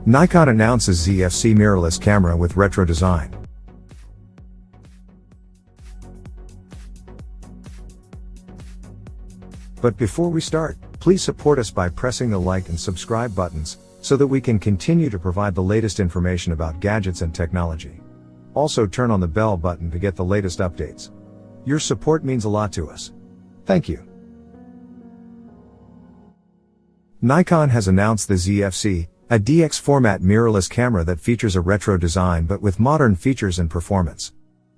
Nikon announces ZFC mirrorless camera with retro design. But before we start, please support us by pressing the like and subscribe buttons, so that we can continue to provide the latest information about gadgets and technology. Also turn on the bell button to get the latest updates. Your support means a lot to us. Thank you. Nikon has announced the ZFC, a DX format mirrorless camera that features a retro design but with modern features and performance.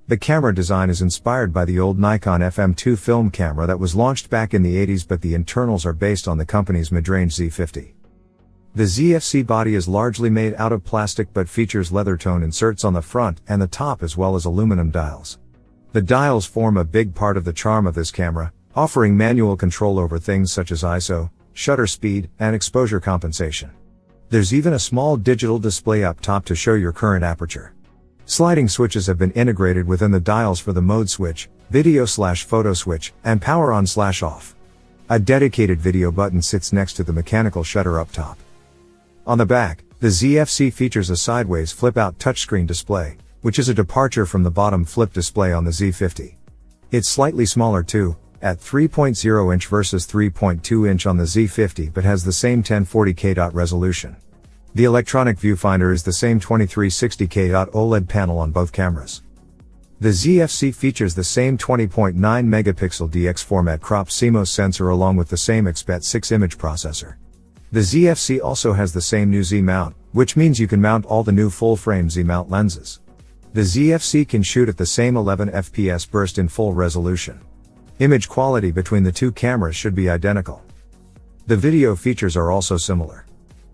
The camera design is inspired by the old Nikon FM2 film camera that was launched back in the 80s, but the internals are based on the company's midrange Z50. The ZFC body is largely made out of plastic but features leather tone inserts on the front and the top as well as aluminum dials. The dials form a big part of the charm of this camera, offering manual control over things such as ISO, shutter speed, and exposure compensation. There's even a small digital display up top to show your current aperture. Sliding switches have been integrated within the dials for the mode switch, video/photo switch, and power on/off. A dedicated video button sits next to the mechanical shutter up top. On the back, the ZFC features a sideways flip-out touchscreen display, which is a departure from the bottom flip display on the Z50. It's slightly smaller too, at 3.0 inch versus 3.2 inch on the Z50, but has the same 1040p resolution. The electronic viewfinder is the same 2360p OLED panel on both cameras. The ZFC features the same 20.9 megapixel DX format crop CMOS sensor along with the same XPET-6 image processor. The ZFC also has the same new Z mount, which means you can mount all the new full-frame Z mount lenses. The ZFC can shoot at the same 11 fps burst in full resolution. Image quality between the two cameras should be identical. The video features are also similar.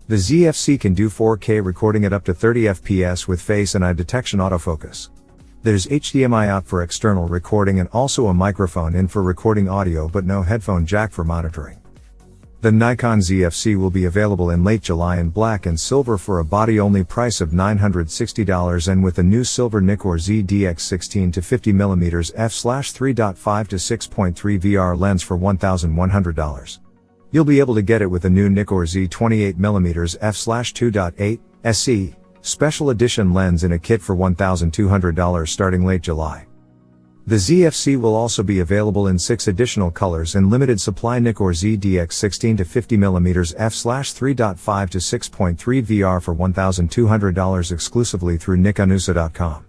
The ZFC can do 4K recording at up to 30 fps with face and eye detection autofocus. There's HDMI out for external recording and also a microphone in for recording audio but no headphone jack for monitoring. The Nikon ZFC will be available in late July in black and silver for a body-only price of $960 and with a new silver Nikkor ZDX 16 to 50mm f/3.5 to 6.3 VR lens for $1,100. You'll be able to get it with a new Nikkor Z28mm f/2.8 SE special edition lens in a kit for $1,200 starting late July. The ZFC will also be available in 6 additional colors in limited supply Nikkor ZDX 16 to 50mm f/3.5 to 6.3 VR for $1,200 exclusively through nikonusa.com.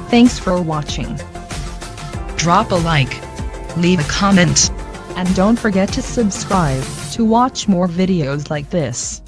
Thanks for watching. Drop a like, leave a comment, And don't forget to subscribe to watch more videos like this.